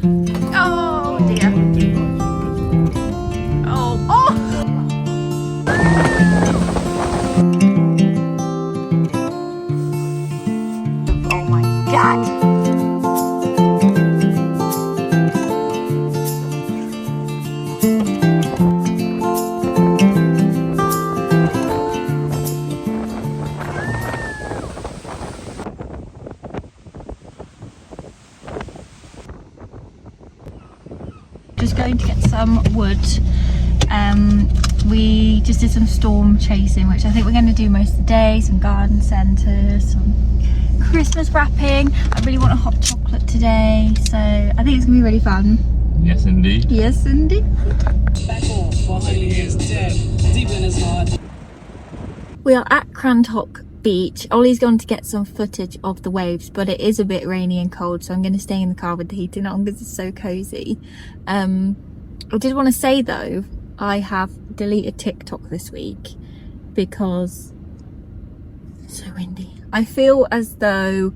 Oh dear. Oh, oh! Oh my God! Just going to get some wood. We just did some storm chasing, which I think we're going to do most of the day. Some garden centre, some Christmas wrapping. I really want a hot chocolate today, so I think it's going to be really fun. Yes, indeed. Yes, indeed. Back off behind his dead, deep in his heart. We are at Crantock Beach. Ollie's gone to get some footage of the waves, but it is a bit rainy and cold, so I'm going to stay in the car with the heating on because it's so cozy. I did want to say though, I have deleted TikTok this week because it's so windy. I feel as though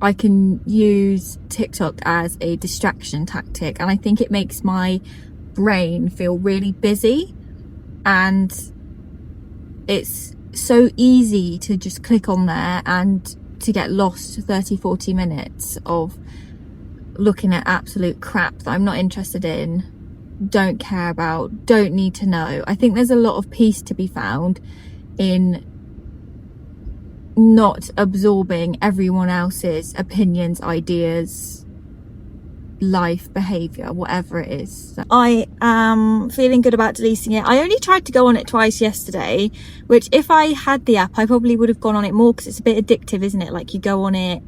I can use TikTok as a distraction tactic, and I think it makes my brain feel really busy, and it's so easy to just click on there and to get lost 30-40 minutes of looking at absolute crap that I'm not interested in, don't care about, don't need to know. I think there's a lot of peace to be found in not absorbing everyone else's opinions, ideas, life, behaviour, whatever it is. So I am feeling good about deleting it. I only tried to go on it twice yesterday, which if I had the app I probably would have gone on it more, because it's a bit addictive, isn't it? Like you go on it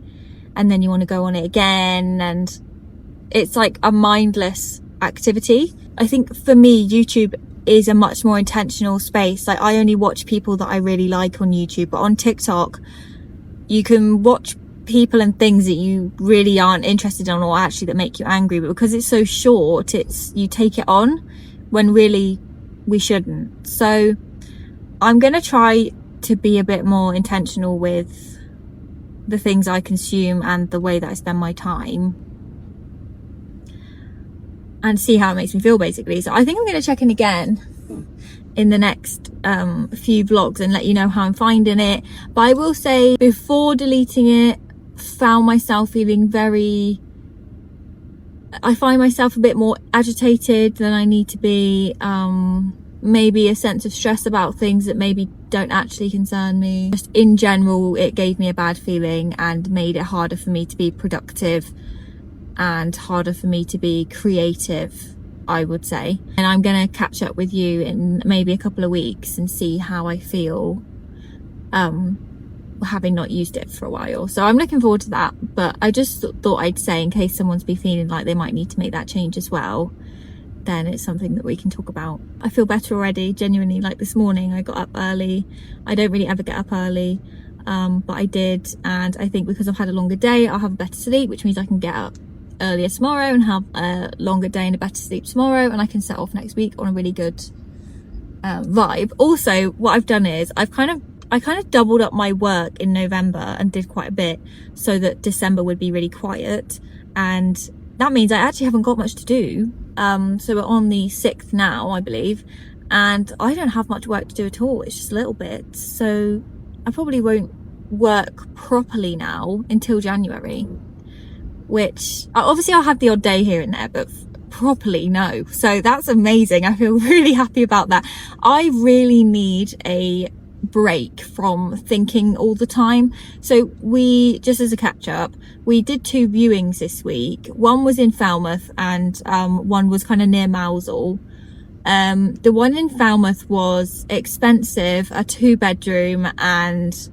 and then you want to go on it again, and it's like a mindless activity. I think for me YouTube is a much more intentional space. Like I only watch people that I really like on YouTube, but on TikTok you can watch people and things that you really aren't interested in, or actually that make you angry, but because it's so short, you take it on when really we shouldn't. So I'm gonna try to be a bit more intentional with the things I consume and the way that I spend my time, and see how it makes me feel basically. So I think I'm going to check in again in the next few vlogs and let you know how I'm finding it. But I will say, before deleting it, found myself feeling I find myself a bit more agitated than I need to be. Maybe a sense of stress about things that maybe don't actually concern me. Just in general, it gave me a bad feeling and made it harder for me to be productive and harder for me to be creative, I would say. And I'm gonna catch up with you in maybe a couple of weeks and see how I feel having not used it for a while. So I'm looking forward to that, but I just thought I'd say, in case someone's been feeling like they might need to make that change as well, then it's something that we can talk about. I feel better already, genuinely. Like this morning I got up early. I don't really ever get up early, but I did, and I think because I've had a longer day I'll have a better sleep, which means I can get up earlier tomorrow and have a longer day and a better sleep tomorrow, and I can set off next week on a really good vibe. Also, what I've done is I kind of doubled up my work in November and did quite a bit so that December would be really quiet, and that means I actually haven't got much to do. So we're on the 6th now, I believe, and I don't have much work to do at all. It's just a little bit, so I probably won't work properly now until January, which obviously I'll have the odd day here and there, but properly no. So that's amazing. I feel really happy about that. I really need a break from thinking all the time. So we, just as a catch up, we did 2 viewings this week. One was in Falmouth and one was kind of near Mousehole. The one in Falmouth was expensive, a 2-bedroom, and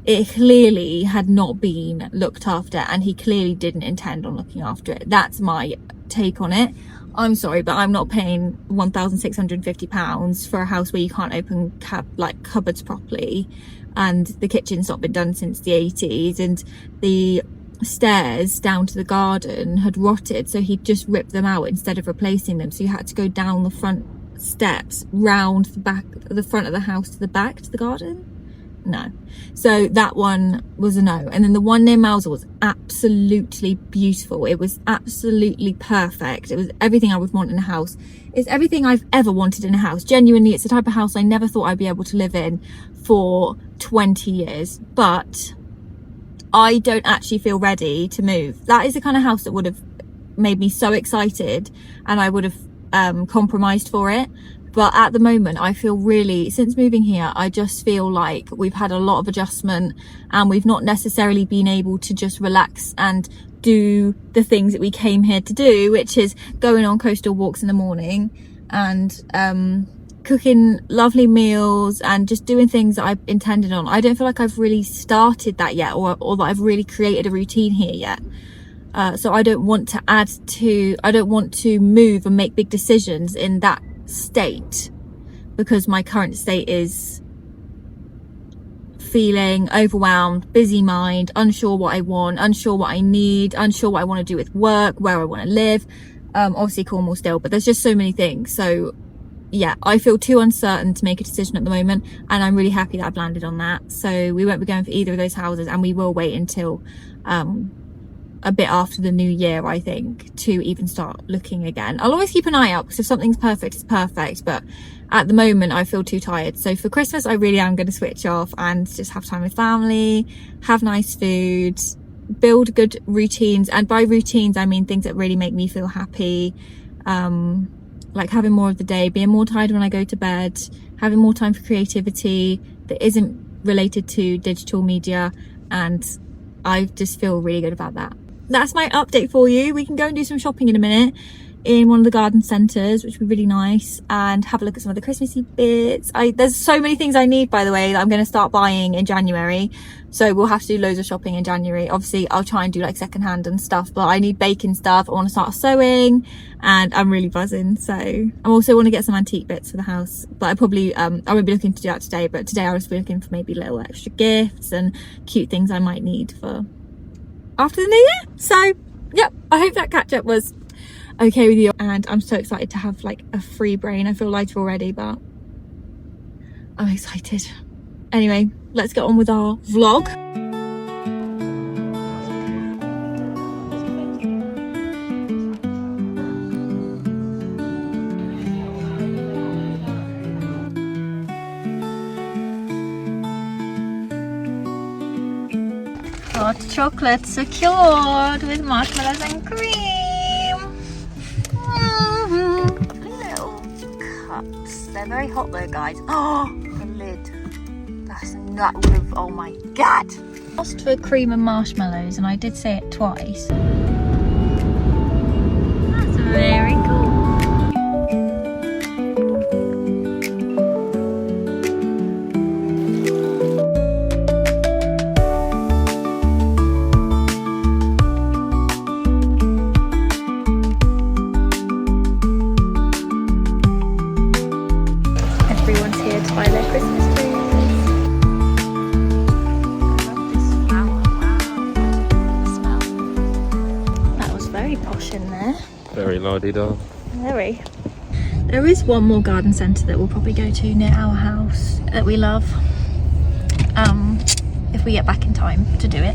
it clearly had not been looked after, and he clearly didn't intend on looking after it. That's my take on it. I'm sorry, but I'm not paying £1,650 for a house where you can't open cupboards properly, and the kitchen's not been done since the 80s, and the stairs down to the garden had rotted, so he'd just ripped them out instead of replacing them, so you had to go down the front steps round the front of the house to the back to the garden. no. So that one was a no. And then the one near Mousel was absolutely beautiful. It was absolutely perfect. It was everything I would want in a house. It's everything I've ever wanted in a house. Genuinely, it's the type of house I never thought I'd be able to live in for 20 years. But I don't actually feel ready to move. That is the kind of house that would have made me so excited, and I would have compromised for it. But at the moment, I feel really, since moving here, I just feel like we've had a lot of adjustment, and we've not necessarily been able to just relax and do the things that we came here to do, which is going on coastal walks in the morning and cooking lovely meals and just doing things that I intended on. I don't feel like I've really started that yet, or that I've really created a routine here yet. So I don't want to move and make big decisions in that state, because my current state is feeling overwhelmed, busy mind, unsure what I want, unsure what I need, unsure what I want to do with work, where I want to live. Obviously Cornwall still, but there's just so many things. So yeah, I feel too uncertain to make a decision at the moment, and I'm really happy that I've landed on that. So we won't be going for either of those houses, and we will wait until a bit after the new year, I think, to even start looking again. I'll always keep an eye out, because if something's perfect, it's perfect. But at the moment, I feel too tired. So for Christmas, I really am going to switch off and just have time with family, have nice food, build good routines. And by routines, I mean things that really make me feel happy. Like having more of the day, being more tired when I go to bed, having more time for creativity that isn't related to digital media. And I just feel really good about that. That's my update for you. We can go and do some shopping in a minute in one of the garden centres, which would be really nice, and have a look at some of the Christmassy bits. There's so many things I need, by the way, that I'm going to start buying in January. So we'll have to do loads of shopping in January. Obviously, I'll try and do like secondhand and stuff, but I need baking stuff. I want to start sewing, and I'm really buzzing. So I also want to get some antique bits for the house, but I won't be looking to do that today. But today I'll just be looking for maybe little extra gifts and cute things I might need for after the new year. So yep, I hope that catch up was okay with you, and I'm so excited to have like a free brain. I feel lighter already, but I'm excited. Anyway, let's get on with our vlog. Hot chocolate secured with marshmallows and cream. Little cups. They're very hot though, guys. Oh, the lid. That would have, oh my god. Asked for cream and marshmallows, and I did say it twice. That's very cool. Everyone's here to buy their Christmas trees. In there. Very la-di-da. Very. There is one more garden centre that we'll probably go to near our house that we love, if we get back in time to do it,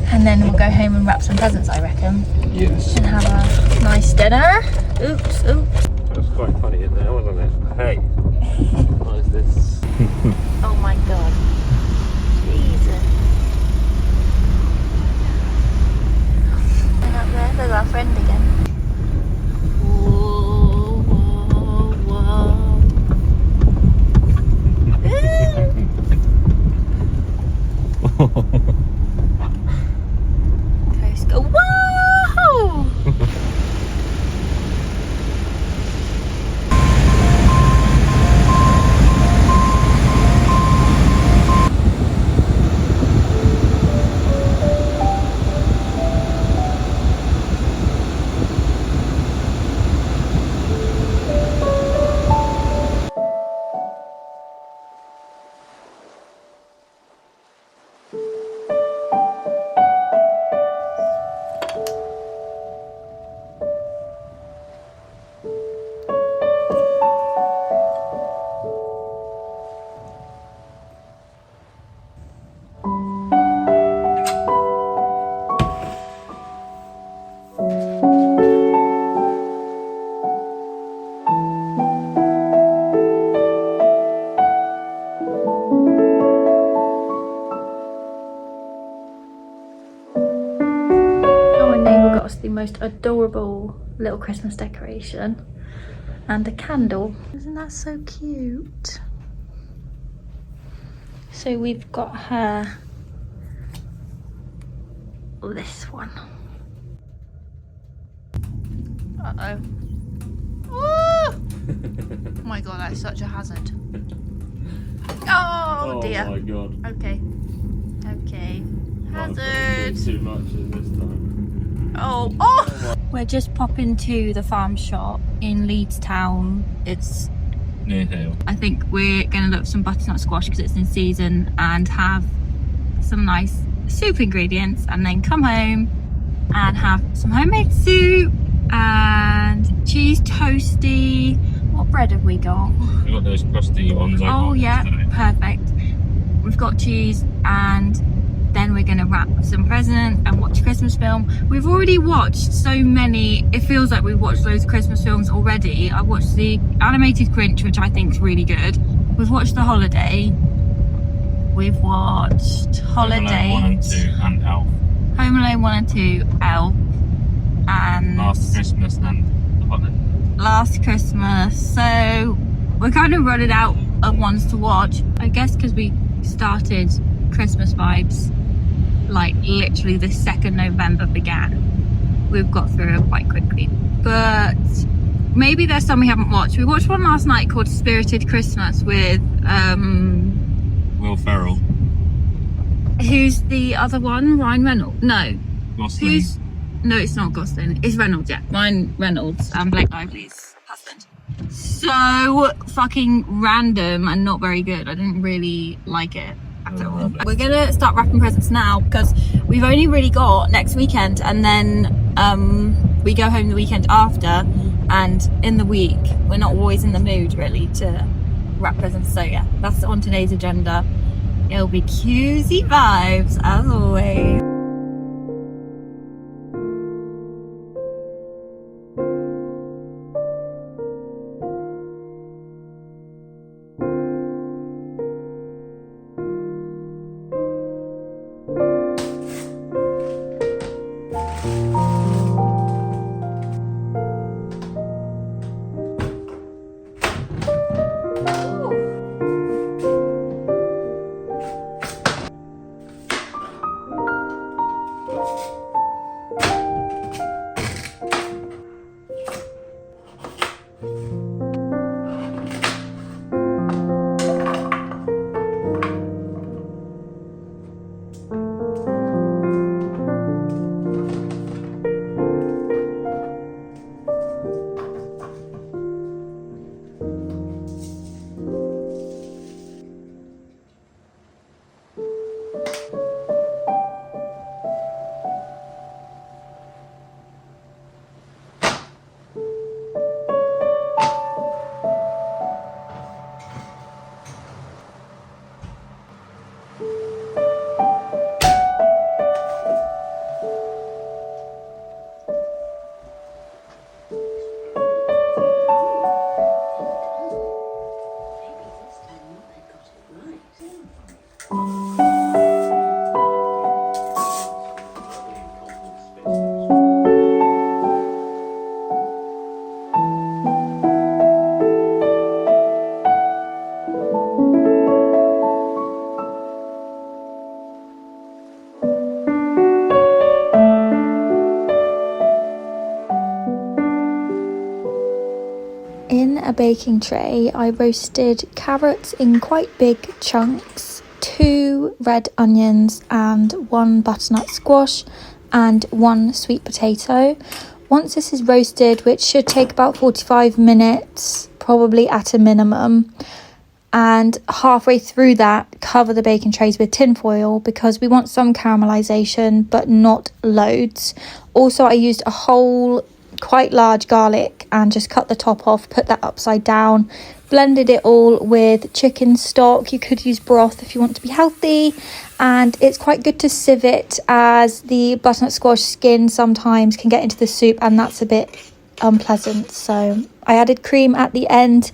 and then we'll go home and wrap some presents, I reckon. Yes. And have a nice dinner. Oops. It was quite funny in there, wasn't it? Hey, what is this? Oh my god. Jesus. And up there's our friend again. Whoa. Coast go. Whoa! got us the most adorable little Christmas decoration and a candle. Isn't that so cute? So we've got her this one. Uh-oh. Oh! Oh my god, that's such a hazard. Oh dear. Oh my god. Okay. Okay. Hazard. Hazard. Too much this time. Oh. Oh! We're just popping to the farm shop in Leeds town. It's near here. I think we're going to look for some butternut squash because it's in season and have some nice soup ingredients, and then come home and have some homemade soup and cheese toasty. What bread have we got? We've got those crusty ones. Oh yeah, perfect. We've got cheese, and then we're going to wrap some presents and watch a Christmas film. We've already watched so many, it feels like we've watched those Christmas films already. I watched the animated Grinch, which I think is really good. We've watched The Holiday. We've watched Holiday. Home Alone 1 and 2 and Elf. Home Alone 1 and 2, Elf. And Last Christmas and The Holiday. Last Christmas. So we're kind of running out of ones to watch. I guess because we started Christmas vibes like literally the 2nd November began. We've got through it quite quickly. But maybe there's some we haven't watched. We watched one last night called Spirited Christmas with Will Ferrell. who's the other one? Ryan Reynolds? No. Gosling. No, it's not Gosling. It's Reynolds, yeah. Ryan Reynolds and Blake Lively's husband. So fucking random and not very good. I didn't really like it at all. We're gonna start wrapping presents now because we've only really got next weekend, and then we go home the weekend after, and in the week we're not always in the mood really to wrap presents. So yeah, that's on today's agenda. It'll be cutesy vibes as always. In a baking tray, I roasted carrots in quite big chunks, 2 red onions and 1 butternut squash and 1 sweet potato. Once this is roasted, which should take about 45 minutes, probably at a minimum, and halfway through that, cover the baking trays with tin foil because we want some caramelization but not loads. Also, I used a whole quite large garlic and just cut the top off, put that upside down, blended it all with chicken stock. You could use broth if you want to be healthy, and it's quite good to sieve it as the butternut squash skin sometimes can get into the soup and that's a bit unpleasant. So I added cream at the end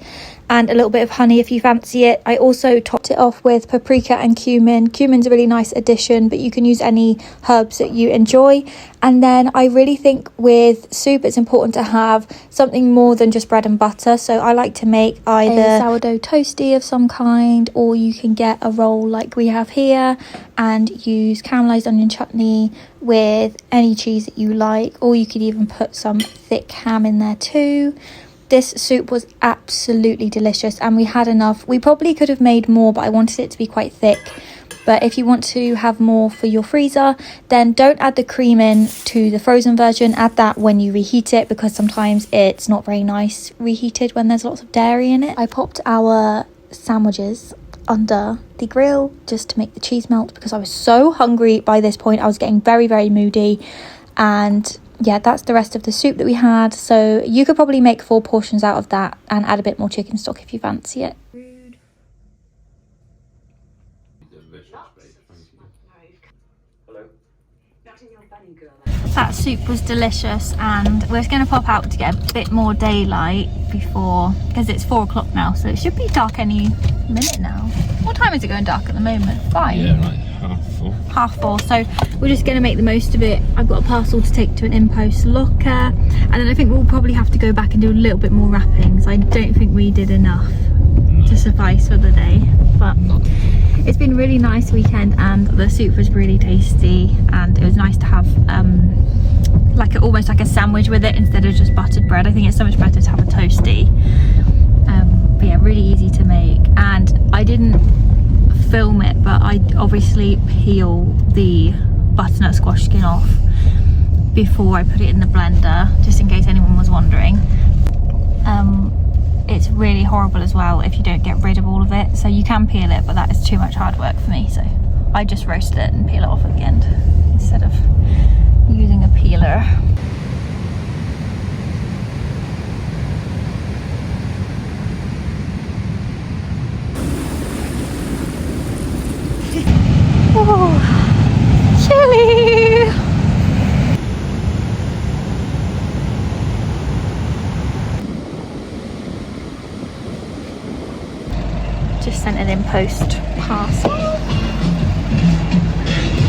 and a little bit of honey if you fancy it. I also topped it off with paprika and cumin. Cumin's a really nice addition, but you can use any herbs that you enjoy. And then I really think with soup it's important to have something more than just bread and butter. So I like to make either a sourdough toasty of some kind, or you can get a roll like we have here and use caramelised onion chutney with any cheese that you like, or you could even put some thick ham in there too. This soup was absolutely delicious and we had enough. We probably could have made more, but I wanted it to be quite thick. But if you want to have more for your freezer, then don't add the cream in to the frozen version. Add that when you reheat it, because sometimes it's not very nice reheated when there's lots of dairy in it. I popped our sandwiches under the grill just to make the cheese melt because I was so hungry by this point. I was getting very, very moody. And yeah, that's the rest of the soup that we had. So you could probably make 4 portions out of that and add a bit more chicken stock if you fancy it. That soup was delicious, and we're going to pop out to get a bit more daylight before, because it's 4 o'clock now, so it should be dark any minute now. What time is it going dark at the moment? 5? Yeah, like 4:30. 4:30. So we're just going to make the most of it. I've got a parcel to take to an impost locker, and then I think we'll probably have to go back and do a little bit more wrapping. So I don't think we did enough to suffice for the day, but it's been a really nice weekend and the soup was really tasty, and it was nice to have almost like a sandwich with it instead of just buttered bread. I think it's so much better to have a toasty. But yeah, really easy to make. And I didn't film it, but I obviously peel the butternut squash skin off before I put it in the blender, just in case anyone was wondering. It's really horrible as well if you don't get rid of all of it. So you can peel it, but that is too much hard work for me. So I just roast it and peel it off at the end instead of using a peeler. Oh, chilly! Just sent an in-post parcel.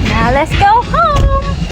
Now let's go home!